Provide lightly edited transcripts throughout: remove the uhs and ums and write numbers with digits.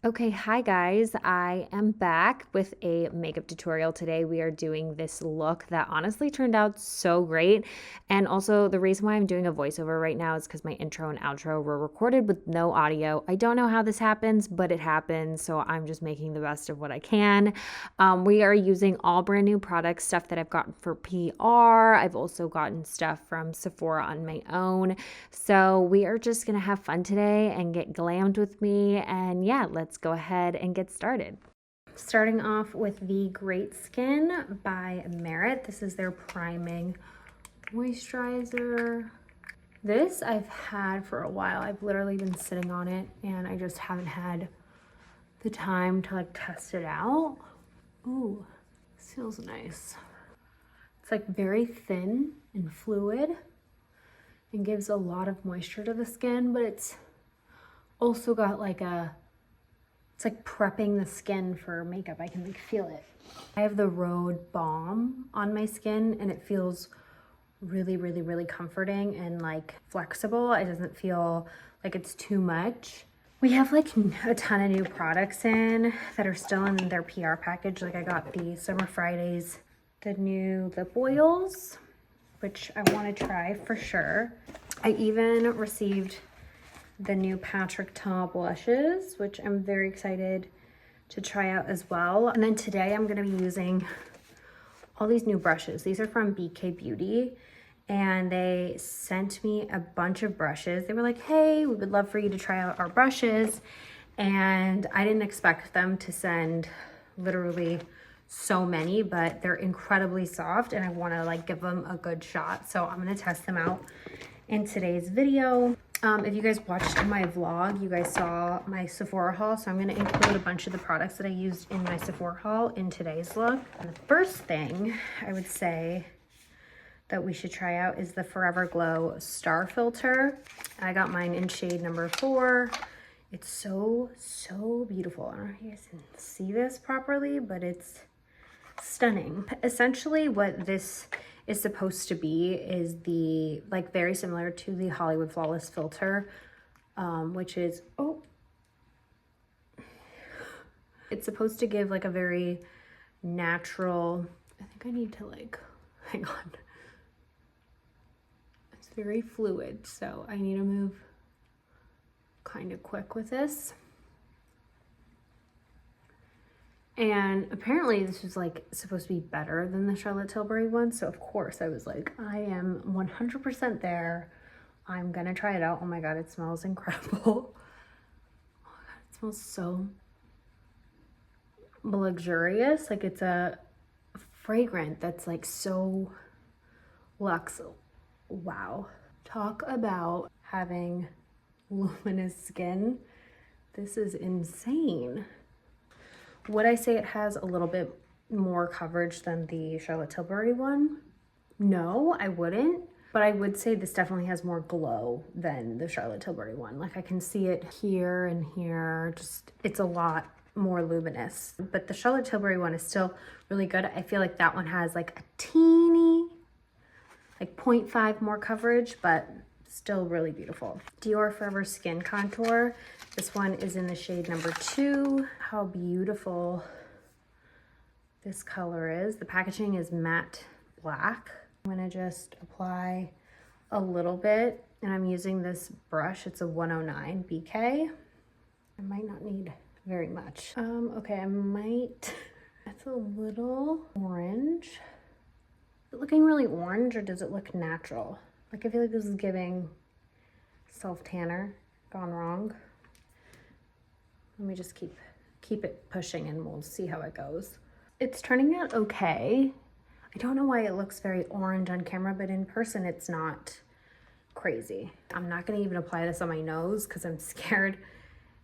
Okay, hi guys. I am back with a makeup tutorial today. We are doing this look that honestly turned out so great. And also, the reason why I'm doing a voiceover right now is because my intro and outro were recorded with no audio. I don't know how this happens, but it happens. So I'm just making the best of what I can. We are using all brand new products, stuff that I've gotten for PR. I've also gotten stuff from Sephora on my own. So we are just going to have fun today and get glammed with me. And yeah, let's go ahead and get started. Starting off with the Great Skin by Merit. This is their priming moisturizer. This I've had for a while. I've literally been sitting on it and I just haven't had the time to like test it out. Ooh, this feels nice. It's like very thin and fluid and gives a lot of moisture to the skin, but it's also got like it's like prepping the skin for makeup. I can like feel it. I have the Rhode Balm on my skin and it feels really comforting and like flexible. It doesn't feel like it's too much. We have like a ton of new products in that are still in their PR package. Like I got the Summer Fridays, the new lip oils, which I want to try for sure. I even received the new Patrick Ta blushes, which I'm very excited to try out as well. And then today I'm going to be using all these new brushes. These are from BK Beauty and they sent me a bunch of brushes. They were like, hey, we would love for you to try out our brushes. And I didn't expect them to send literally so many, but they're incredibly soft and I want to like give them a good shot. So I'm going to test them out in today's video. If you guys watched my vlog, you guys saw my Sephora haul. So I'm going to include a bunch of the products that I used in my Sephora haul in today's look. And the first thing I would say that we should try out is the Forever Glow Star Filter. I got mine in shade number 4. It's so beautiful. I don't know if you guys can see this properly, but it's stunning. Essentially what this is supposed to be is the like very similar to the Hollywood Flawless filter, which is it's supposed to give like a very natural, I think I need to like hang on, it's very fluid, so I need to move kind of quick with this. And apparently this was like supposed to be better than the Charlotte Tilbury one. So of course I was like, I am 100% there. I'm gonna try it out. Oh my God, it smells incredible. Oh my God, it smells so luxurious. Like it's a fragrant that's like so luxe. Wow. Talk about having luminous skin. This is insane. Would I say it has a little bit more coverage than the Charlotte Tilbury one? No, I wouldn't. But I would say this definitely has more glow than the Charlotte Tilbury one. Like I can see it here and here. Just, it's a lot more luminous. But the Charlotte Tilbury one is still really good. I feel like that one has like a teeny, like 0.5 more coverage, but still really beautiful. Dior Forever Skin Contour. This one is in the shade number 2. How beautiful this color is. The packaging is matte black. I'm gonna just apply a little bit and I'm using this brush. It's a 109 BK. I might not need very much. Okay, I might, that's a little orange. Is it looking really orange or does it look natural? Like I feel like this is giving self-tanner gone wrong. Let me just keep it pushing and we'll see how it goes. It's turning out okay. I don't know why it looks very orange on camera, but in person it's not crazy. I'm not gonna even apply this on my nose because I'm scared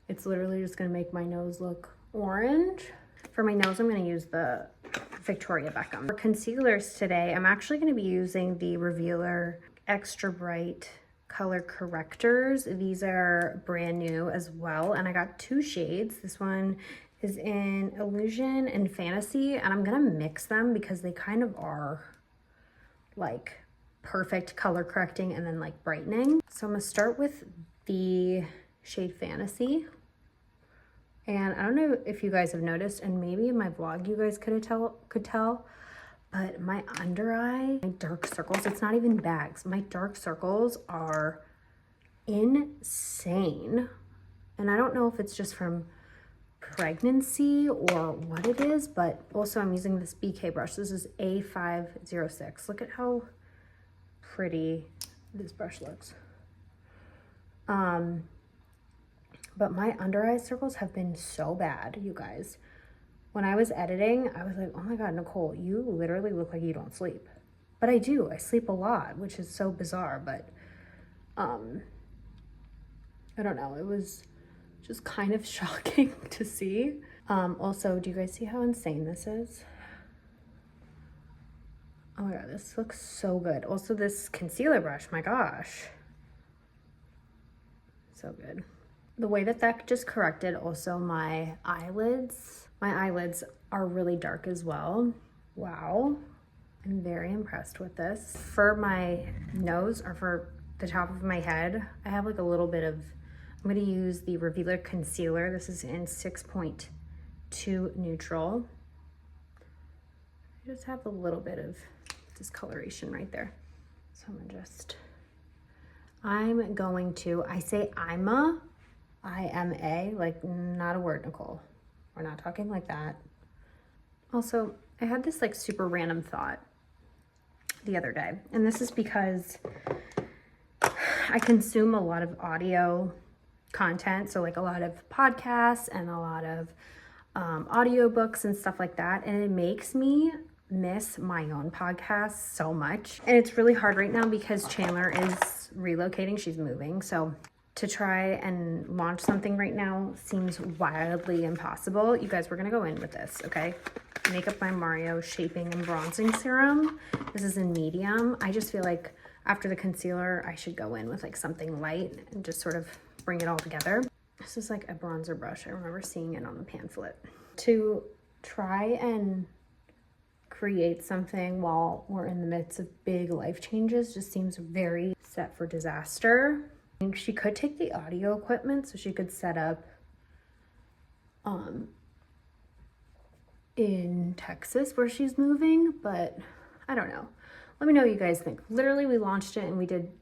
it's literally just gonna make my nose look orange. For my nose, I'm gonna use the Victoria Beckham. For concealers today, I'm actually gonna be using the Revealer Extra Bright color correctors. These are brand new as well, and I got 2 shades. This one is in Illusion and Fantasy, and I'm gonna mix them because they kind of are like perfect color correcting and then like brightening. So I'm gonna start with the shade Fantasy, And I don't know if you guys have noticed, and maybe in my vlog you guys could tell, but my under eye, my dark circles, it's not even bags. My dark circles are insane. And I don't know if it's just from pregnancy or what it is, but also I'm using this BK brush. This is A506. Look at how pretty this brush looks. But my under eye circles have been so bad, you guys. When I was editing, I was like, oh my God, Nicole, you literally look like you don't sleep. But I do, I sleep a lot, which is so bizarre, but I don't know, it was just kind of shocking to see. Also, do you guys see how insane this is? Oh my God, this looks so good. Also, this concealer brush, my gosh. So good. The way that just corrected also my eyelids. My eyelids are really dark as well. Wow. I'm very impressed with this. For my nose, or for the top of my head, I have like a little bit of, I'm gonna use the Revealer Concealer. This is in 6.2 Neutral. I just have a little bit of discoloration right there. So I'm going to, I say I-M-A, like not a word, Nicole. We're not talking like that. Also, I had this like super random thought the other day, and this is because I consume a lot of audio content, so like a lot of podcasts and a lot of audiobooks and stuff like that, and it makes me miss my own podcast so much. And it's really hard right now because Chandler is relocating, she's moving, so to try and launch something right now seems wildly impossible. You guys, we're gonna go in with this, okay? Makeup by Mario Shaping and Bronzing Serum. This is in medium. I just feel like after the concealer, I should go in with like something light and just sort of bring it all together. This is like a bronzer brush. I remember seeing it on the pamphlet. To try and create something while we're in the midst of big life changes just seems very set for disaster. She could take the audio equipment, so she could set up in Texas where she's moving, but I don't know. Let me know what you guys think. Literally, we launched it and we did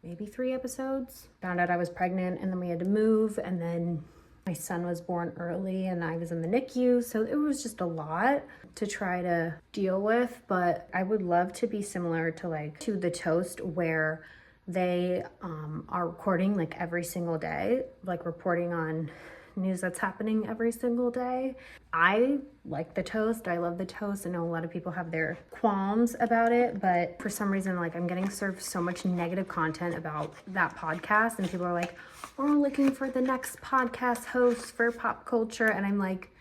maybe 3 episodes. Found out I was pregnant, and then we had to move, and then my son was born early and I was in the NICU, so it was just a lot to try to deal with. But I would love to be similar to like To the Toast, where they are recording like every single day, like reporting on news that's happening every single day. I like the toast. I love the toast. I know a lot of people have their qualms about it, but for some reason, like I'm getting served so much negative content about that podcast, and people are like, we're looking for the next podcast host for pop culture. And I'm like,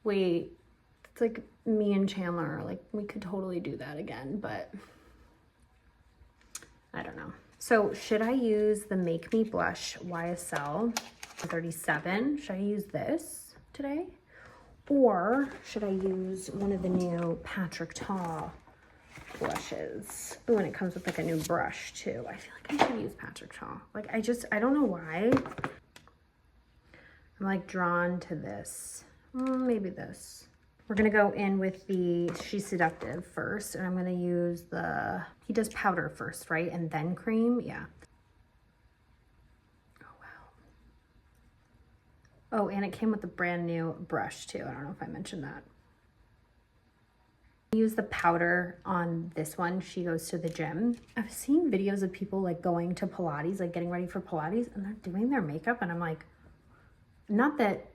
wait, it's like me and Chandler, like we could totally do that again, but I don't know. So should I use the Make Me Blush YSL 37? Should I use this today? Or should I use one of the new Patrick Ta blushes? Oh, and it comes with like a new brush too. I feel like I should use Patrick Ta. Like I don't know why. I'm like drawn to this. Maybe this. We're gonna go in with the She's Seductive first, and I'm gonna use the, he does powder first, right? And then cream, yeah. Oh, wow. Oh, and it came with a brand new brush too. I don't know if I mentioned that. I use the powder on this one, She Goes to the Gym. I've seen videos of people like going to Pilates, like getting ready for Pilates, and they're doing their makeup, and I'm like, not that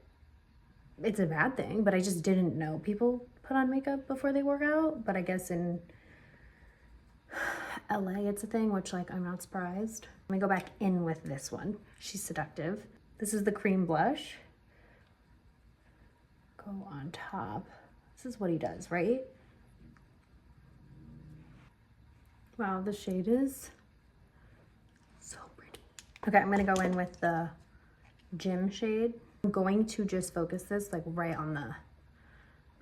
it's a bad thing, but I just didn't know people put on makeup before they work out. But I guess in LA it's a thing, which like I'm not surprised. Let me go back in with this one, She's Seductive. This is the cream blush. Go on top. This is what he does, right? Wow, the shade is so pretty. Okay, I'm gonna go in with the Gym shade. I'm going to just focus this like right on the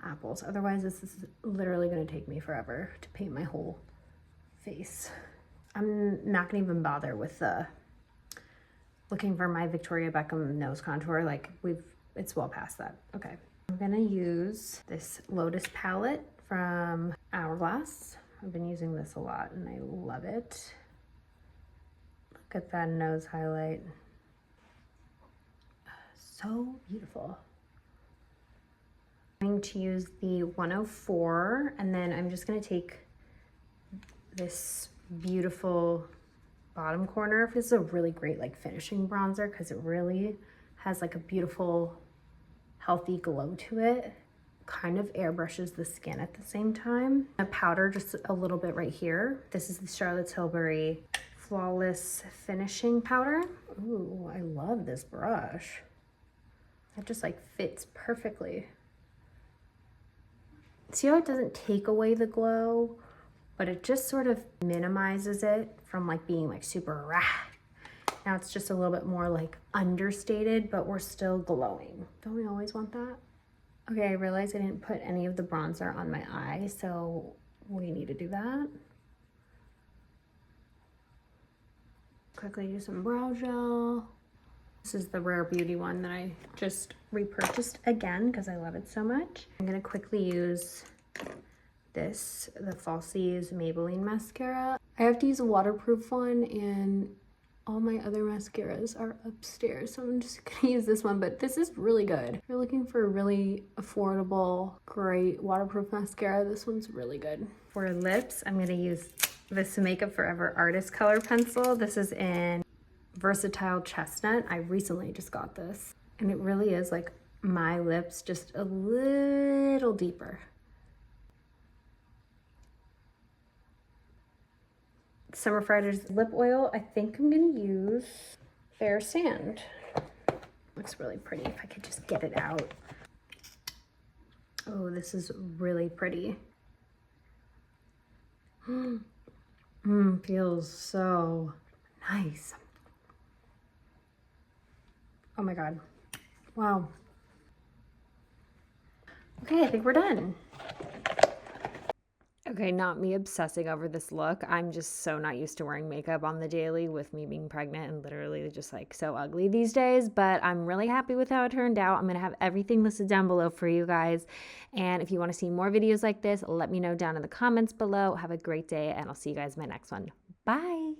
apples. Otherwise, this is literally gonna take me forever to paint my whole face. I'm not gonna even bother with looking for my Victoria Beckham nose contour. Like it's well past that. Okay. I'm gonna use this Lotus palette from Hourglass. I've been using this a lot and I love it. Look at that nose highlight. So beautiful. I'm going to use the 104 and then I'm just gonna take this beautiful bottom corner. This is a really great like finishing bronzer because it really has like a beautiful healthy glow to it. Kind of airbrushes the skin at the same time. A powder just a little bit right here. This is the Charlotte Tilbury Flawless Finishing Powder. Ooh, I love this brush. It just like fits perfectly. See how it doesn't take away the glow, but it just sort of minimizes it from like being like super rah. Now it's just a little bit more like understated, but we're still glowing. Don't we always want that? Okay, I realized I didn't put any of the bronzer on my eye, so we need to do that. Quickly do some brow gel. This is the Rare Beauty one that I just repurchased again because I love it so much. I'm gonna quickly use this, the Falsies Maybelline mascara. I have to use a waterproof one and all my other mascaras are upstairs, so I'm just gonna use this one, but this is really good. If you're looking for a really affordable, great waterproof mascara, this one's really good. For lips, I'm gonna use this Makeup Forever Artist Color Pencil. This is in Versatile Chestnut. I recently just got this, and it really is like my lips, just a little deeper. Summer Fridays lip oil. I think I'm gonna use Fair Sand. Looks really pretty if I could just get it out. Oh, this is really pretty. Feels so nice. Oh my God. Wow. Okay, I think we're done. Okay, not me obsessing over this look. I'm just so not used to wearing makeup on the daily with me being pregnant and literally just like so ugly these days, but I'm really happy with how it turned out. I'm going to have everything listed down below for you guys. And if you want to see more videos like this, let me know down in the comments below. Have a great day and I'll see you guys in my next one. Bye.